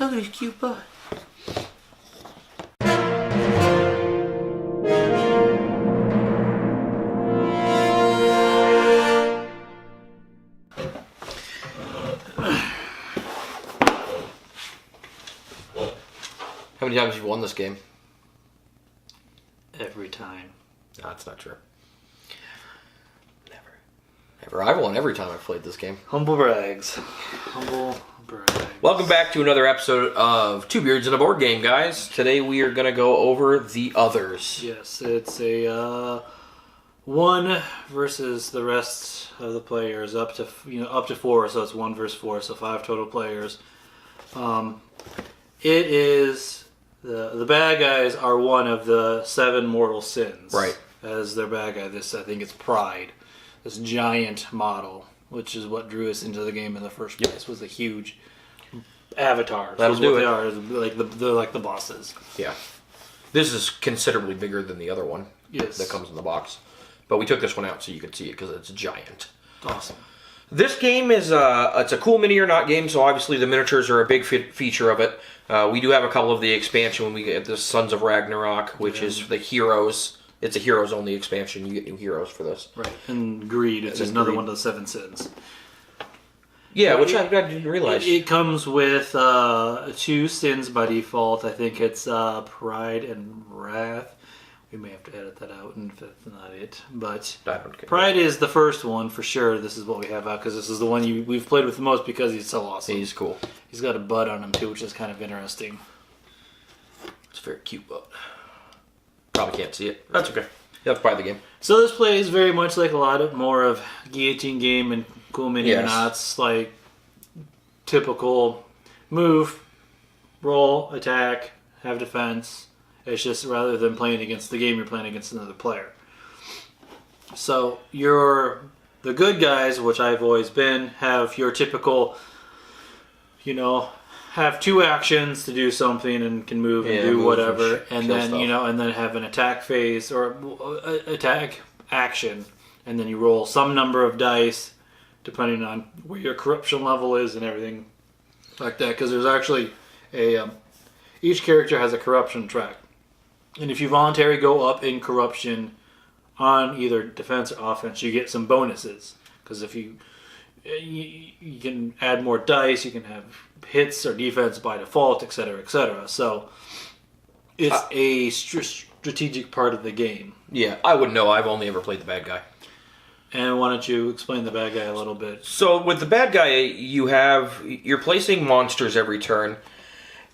Look at his cute butt. How many times have you won this game? Every time. No, that's not true. Never. I've won every time I've played this game. Humble brags. Humble brags. Welcome back to another episode of Two Beards and a Board Game, guys. Today we are going to go over The Others. Yes, it's a one versus the rest of the players, up to four, so it's 1 versus 4, so 5 total players. It is the bad guys are one of the 7 mortal sins. Right. As their bad guy, I think it's Pride. This giant model, which is what drew us into the game in the first place, was a huge avatar. That'll do it. They are they're like the bosses. Yeah. This is considerably bigger than the other one. Yes. That comes in the box. But we took this one out so you could see it because it's giant. Awesome. This game is it's a cool mini or not game, so obviously the miniatures are a big feature of it. We do have a couple of the expansion when we get the Sons of Ragnarok, which is the heroes. It's a heroes only expansion. You get new heroes for this. Right. And Greed, it's another one of the 7 sins. Yeah, which I didn't realize. It comes with 2 sins by default. I think it's Pride and Wrath. We may have to edit that out if that's not it. But I don't care. Pride is the first one for sure. This is what we have out because this is the one we've played with the most because he's so awesome. He's cool. He's got a bud on him too, which is kind of interesting. It's a very cute bud. Probably can't see it. That's okay. That's part of the game. So this plays very much like a lot more of guillotine game and cool mini or nots, like typical move, roll, attack, have defense. It's just rather than playing against the game, you're playing against another player. So the good guys, which I've always been, have your typical, have 2 actions to do something and can move and do whatever, and then stuff. And then have an attack phase or attack action, and then you roll some number of dice depending on where your corruption level is and everything like that. Because there's actually each character has a corruption track. And if you voluntarily go up in corruption on either defense or offense, you get some bonuses. Because if you can add more dice, you can have hits or defense by default, etc., etc. So it's a strategic part of the game. Yeah, I wouldn't know. I've only ever played the bad guy. And why don't you explain the bad guy a little bit? So with the bad guy, you're placing monsters every turn.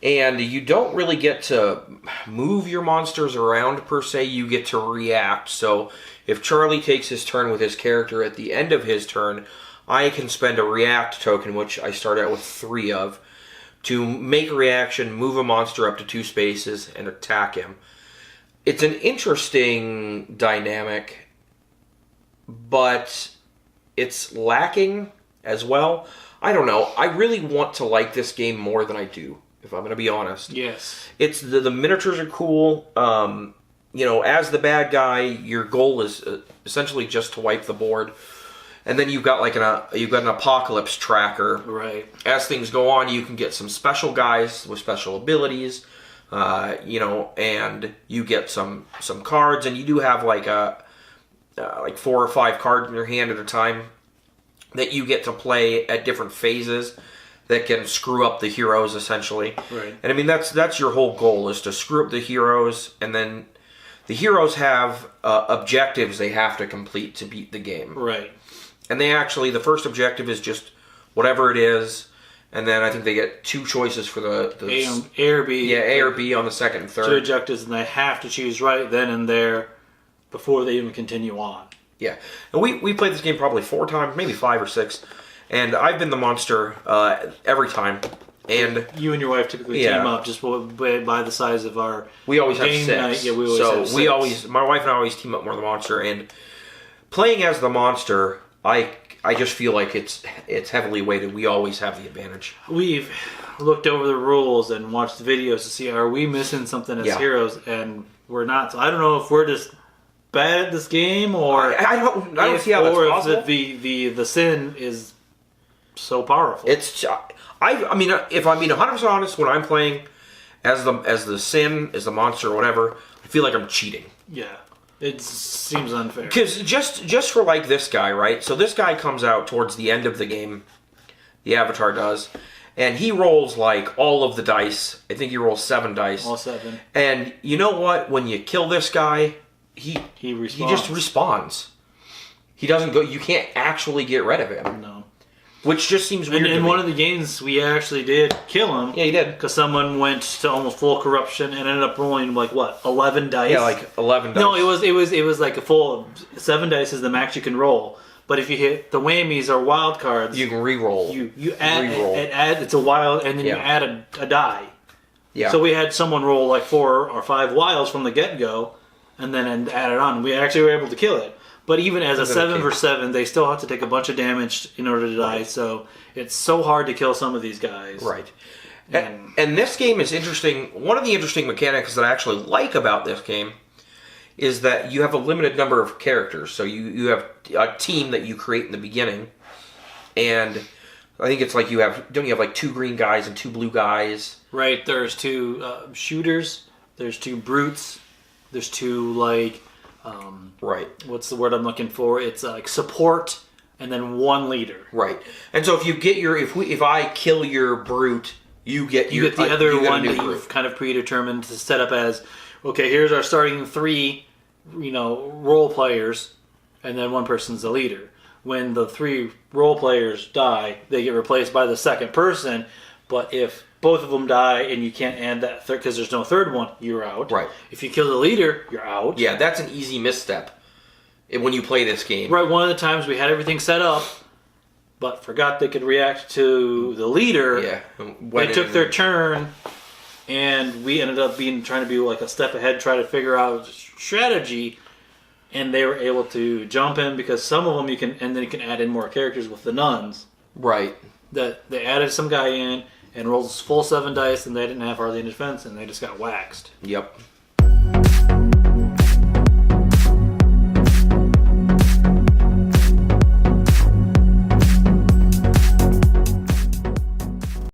And you don't really get to move your monsters around, per se. You get to react. So if Charlie takes his turn with his character at the end of his turn, I can spend a react token, which I start out with 3 of, to make a reaction, move a monster up to 2 spaces, and attack him. It's an interesting dynamic, but it's lacking as well. I don't know. I really want to like this game more than I do, if I'm going to be honest. Yes. It's the miniatures are cool. As the bad guy, your goal is essentially just to wipe the board. And then you've got an apocalypse tracker. Right. As things go on, you can get some special guys with special abilities. And you get some cards, and you do have like 4 or 5 cards in your hand at a time that you get to play at different phases that can screw up the heroes, essentially. Right. And I mean, that's your whole goal, is to screw up the heroes, and then the heroes have objectives they have to complete to beat the game. Right. And the first objective is just whatever it is, and then I think they get 2 choices for the A or B. Yeah, A or B on the second and third. 2 objectives, and they have to choose right then and there before they even continue on. Yeah. And we played this game probably 4 times, maybe 5 or 6. And I've been the monster every time. And you and your wife typically team up just by the size of our we always have game 6. night. Yeah, we always have 6. My wife and I always team up more the monster. And playing as the monster, I just feel like it's heavily weighted. We always have the advantage. We've looked over the rules and watched the videos to see, are we missing something as heroes? And we're not. So I don't know if we're just bad at this game, or I don't see how that's possible. If the sin is so powerful. I mean, if I'm being 100% honest, when I'm playing as the sin, as the monster, or whatever, I feel like I'm cheating. Yeah, it seems unfair. Because just for like this guy, right? So this guy comes out towards the end of the game. The Avatar does. And he rolls like all of the dice. I think he rolls 7 dice. All 7. And you know what? When you kill this guy, he just respawns. He doesn't go. You can't actually get rid of him. No. Which just seems weird. In one of the games, we actually did kill him. Yeah, you did. Because someone went to almost full corruption and ended up rolling like what, 11 dice? Yeah, like 11 dice. No, it was like a full 7 dice is the max you can roll. But if you hit the whammies or wild cards, you can re-roll. You add it's a wild, and then you add a die. Yeah. So we had someone roll like 4 or 5 wilds from the get-go, and then add it on. We actually were able to kill it. But even as a 7 for 7, they still have to take a bunch of damage in order to die. So it's so hard to kill some of these guys. Right. And this game is interesting. One of the interesting mechanics that I actually like about this game is that you have a limited number of characters. So you have a team that you create in the beginning. And I think it's like don't you have like 2 green guys and 2 blue guys? Right, there's 2 shooters, there's 2 brutes, there's 2 like... right. What's the word I'm looking for? It's like support, and then 1 leader. Right. And so if you get if I kill your brute, you get the other one that you've kind of predetermined to set up as, okay, here's our starting 3, role players, and then 1 person's the leader. When the 3 role players die, they get replaced by the second person. But if both of them die and you can't add that third because there's no third one, you're out. Right. If you kill the leader, you're out. Yeah, that's an easy misstep when you play this game. Right. One of the times we had everything set up, but forgot they could react to the leader. Yeah. They took their turn, and we ended up trying to be like a step ahead, try to figure out strategy, and they were able to jump in because some of them you can add in more characters with the nuns. Right. That they added some guy in and rolled full 7 dice, and they didn't have hardly any defense, and they just got waxed. Yep.